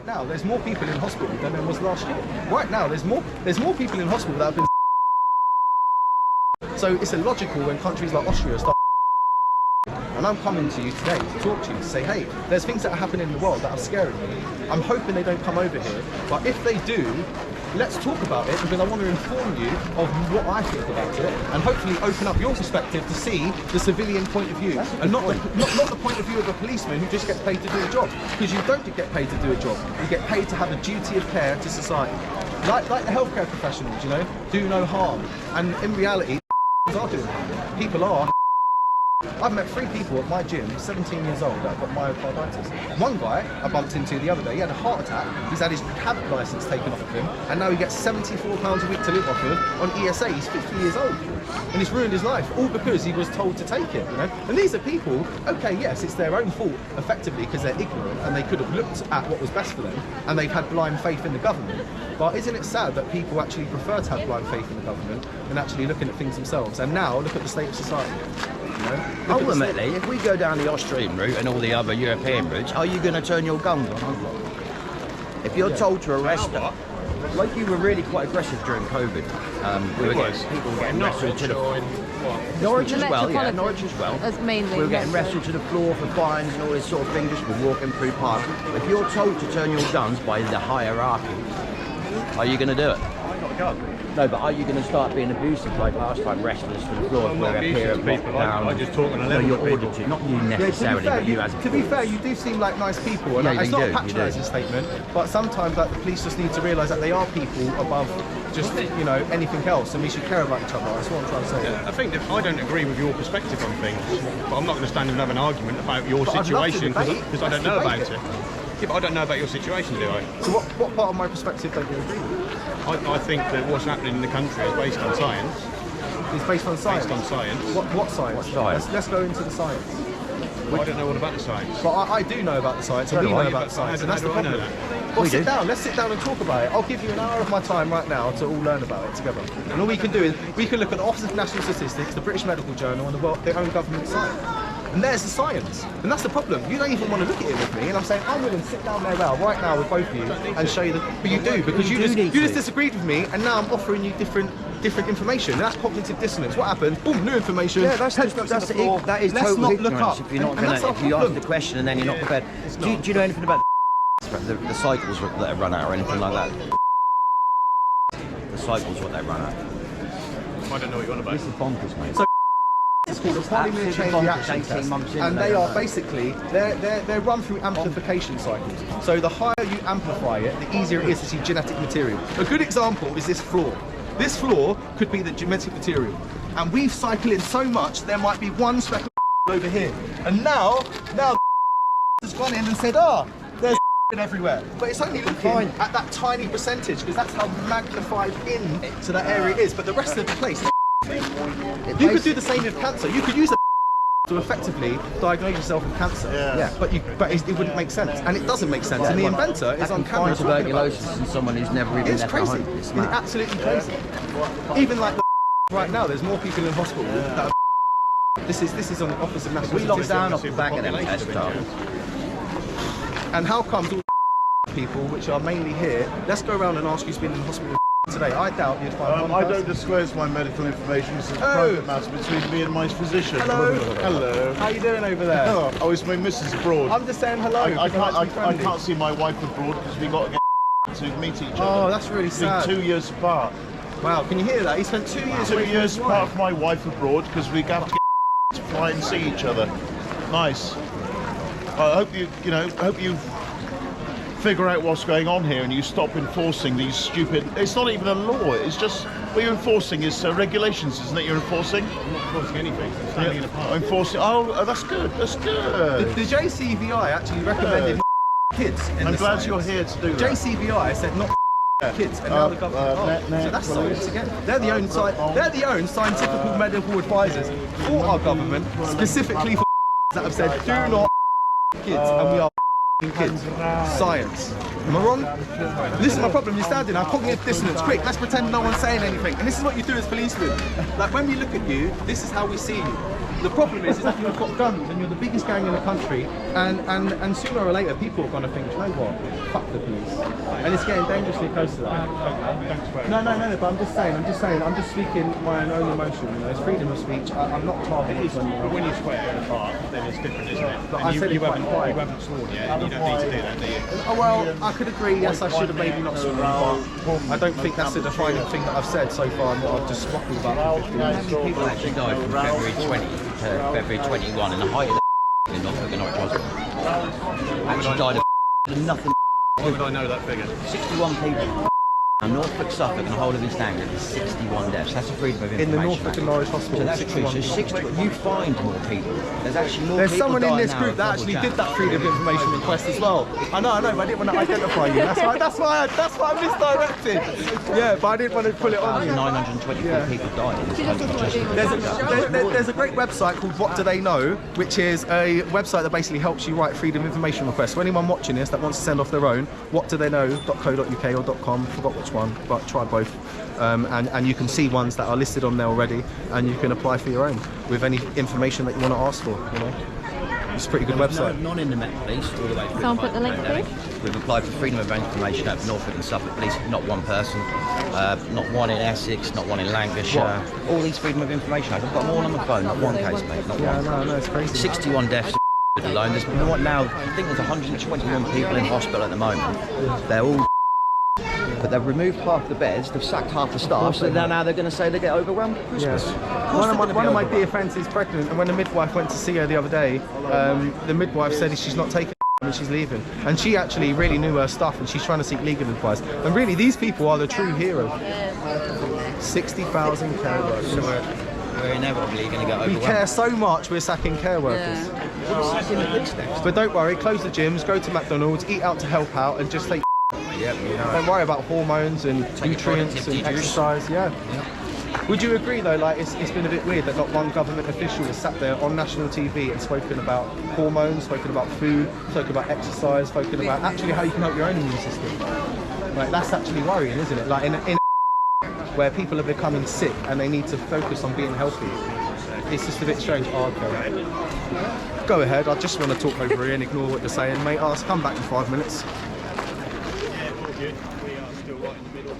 right now, there's more people in hospital than there was last year. Right now, there's more people in hospital that have been. So it's illogical when countries like Austria start. And I'm coming to you today to talk to you, to say, hey, there's things that are happening in the world that are scaring me. I'm hoping they don't come over here, but if they do, let's talk about it, because I want to inform you of what I think about it, and hopefully open up your perspective to see the civilian point of view, and not the point of view of a policeman who just gets paid to do a job, because you don't get paid to do a job. You get paid to have a duty of care to society. Like the healthcare professionals, you know, do no harm. And in reality, are doing harm. People are. I've met 3 people at my gym, 17 years old, that got myocarditis. One guy I bumped into the other day, he had a heart attack, he's had his cab licence taken off of him, and now he gets £74 a week to live off of on ESA. He's 50 years old, and it's ruined his life, all because he was told to take it, you know? And these are people, okay, yes, it's their own fault, effectively, because they're ignorant, and they could have looked at what was best for them, and they've had blind faith in the government. But isn't it sad that people actually prefer to have blind faith in the government than actually looking at things themselves? And now, look at the state of society. Ultimately, if we go down the Austrian route and all the other European routes, are you going to turn your guns on us? If you're told to arrest them, like you were really quite aggressive during COVID, we were getting people getting wrestled to the Norwich as well, yeah, Norwich as well. Mainly, we were getting wrestled to the floor for fines and all this sort of thing just for walking through parks. If you're told to turn your guns by the hierarchy, are you going to do it? I got a gun. No, but are you going to start being abusive like last time, wrestlers to the floor? I'm not abusive to people. I just talk on a level with people. To, not you necessarily, but you as a To be fair, you do seem like nice people, and it's not a patronising statement, but sometimes like, the police just need to realise that they are people above just, you know, anything else, and we should care about each other. That's what I'm trying to say. Yeah, I think that I don't agree with your perspective on things, but I'm not going to stand and have an argument about your situation because I don't know about it. Yeah, but I don't know about your situation, do I? So what part of my perspective don't you agree with? I think that what's happening in the country is based on science. It's based on science? Based on science. What science? What science? Let's go into the science. Well, I don't know all about the science. But I do know about the science, and we know about the science, and that's the problem. Well, sit down, let's sit down and talk about it. I'll give you an hour of my time right now to all learn about it together. And all we can do is, we can look at the Office of National Statistics, the British Medical Journal, and their own government science. And there's the science. And that's the problem. You don't even want to look at it with me, and I'm saying, I'm willing to sit down there right now with both of you and show you that. But you do, because you just disagreed with me, and now I'm offering you different information. And that's cognitive dissonance. What happened? Boom, new information. Yeah, that is total ignorance. If you're not going to, if you ask the question and then you're not prepared. Do you know anything about the cycles that run out or anything like that? The cycles, what they run out. I don't know what you're on about. This is bonkers, mate. So it's called a polymer chain reaction test, and they are basically they're run through amplification cycles. So the higher you amplify it, the easier it is to see genetic material. A good example is this floor. This floor could be the genetic material, and we've cycled in so much there might be one speck of over here. And now has gone in and said, there's everywhere. But it's only looking at that tiny percentage because that's how magnified in to that area it is. But the rest of the place. You could do the same with cancer. You could use a to effectively diagnose yourself with cancer. Yeah. But it wouldn't make sense, and it doesn't make sense. And the inventor is on camera talking tuberculosis in someone who's never even left crazy. behind. It's absolutely crazy. Even like right now, there's more people in hospital. That are this is on the Office of National We locked Statistics. down off the back of them test starters. And how comes all people, which are mainly here, let's go around and ask who's been in hospital today. I doubt you'd find one I person. don't disclose my medical information. This is a private matter between me and my physician. Hello. Hello. How you doing over there? Oh, it's my missus abroad. I'm just saying hello. I can't see my wife abroad because we got to get to meet each other. Oh, that's really sad. 2 years apart. Wow, can you hear that? He spent 2 years. 2 years apart from my wife abroad because we have to get to fly and see each other. Nice. I hope you figure out what's going on here and you stop enforcing these stupid. It's not even a law. It's just what you're enforcing is regulations, isn't it? You're enforcing. I'm not enforcing anything. I'm standing in a park. Enforcing. Oh, that's good. That's good. The JCVI actually recommended kids. I'm glad you're here to do that. JCVI said not kids, and now the government. So that's science again. They're the own scientific medical advisors for our government, specifically for that have said do not kids, and we are kids. Science. Am I wrong? This is my problem. You're standing now, cognitive dissonance. Quick, let's pretend no one's saying anything. And this is what you do as policemen. Like when we look at you, this is how we see you. The problem is that you've got guns and you're the biggest gang in the country, and sooner or later people are going to think, you know what, fuck the police. And it's getting dangerously close to that. No, but I'm just saying, I'm just speaking my own emotion, you know, it's freedom of speech. I'm not targeting anyone. But when you swear in a bar, then it's different, isn't it? But And I said you it quite quiet. haven't sworn yet, and you don't need to do that, do you? Oh, well, I could agree, yes, I should have maybe not sworn, but I don't think that's the defining thing that I've said so far, and what I've just waffled about. People actually died from February 20 to February 21 in the height of the in Norfolk and Norwich Hospital. Actually died of nothing. Why would I know that figure? 61 people. And Norfolk, Suffolk, and the whole of East Anglia is 61 deaths. That's a freedom of information. In the Norfolk and Norwich Hospital, So that's true. So 61. You find more people. There's actually more There's people someone in dying this now group of that double actually jab. did that freedom of information request as well. I know, but I didn't want to identify you. That's why I misdirected. Yeah, but I didn't want to pull it on you. 924 people died in this country. There's a great website called What Do They Know, which is a website that basically helps you write freedom of information requests. So anyone watching this that wants to send off their own, whatdothayknow.co.uk or .com, forgot which one, but try both. And you can see ones that are listed on there already, and you can apply for your own with any information that you want to ask for. You know, it's a pretty good website. None in the Met Police all the way through. Someone the put the link pandemic. through? We've applied for freedom of information at Norfolk and Suffolk Police. Not one person, not one in Essex, not one in Lancashire. All these freedom of information. I've got them all on my phone. Not one case, mate. Not Yeah, one. no, it's crazy. 61 deaths alone. There's now. I think there's 121 people in hospital at the moment. They're all. But they've removed half the beds, they've sacked half the staff, so now they're going to say they get overwhelmed at Christmas. Yeah. One of my dear friends is pregnant, and when the midwife went to see her the other day, the midwife said she's not taking and she's leaving. And she actually really knew her stuff, and she's trying to seek legal advice. And really, these people are the true heroes. 60,000 care workers. So we're inevitably going to get We overwhelmed. care so much, we're sacking care workers. We're sacking the police next. But don't worry, close the gyms, go to McDonald's, eat out to help out, and just take. Yep, you know. Don't worry about hormones and Take nutrients productivity and juice. exercise. Yeah. Would you agree though? Like it's been a bit weird that not one government official has sat there on national TV and spoken about hormones, spoken about food, spoken about exercise, spoken about actually how you can help your own immune system. Like that's actually worrying, isn't it? Like in where people are becoming sick and they need to focus on being healthy. It's just a bit strange. Oh, okay. Go ahead. I just want to talk over you and ignore what you're saying, mate. I'll come back in 5 minutes. We are still right in the middle.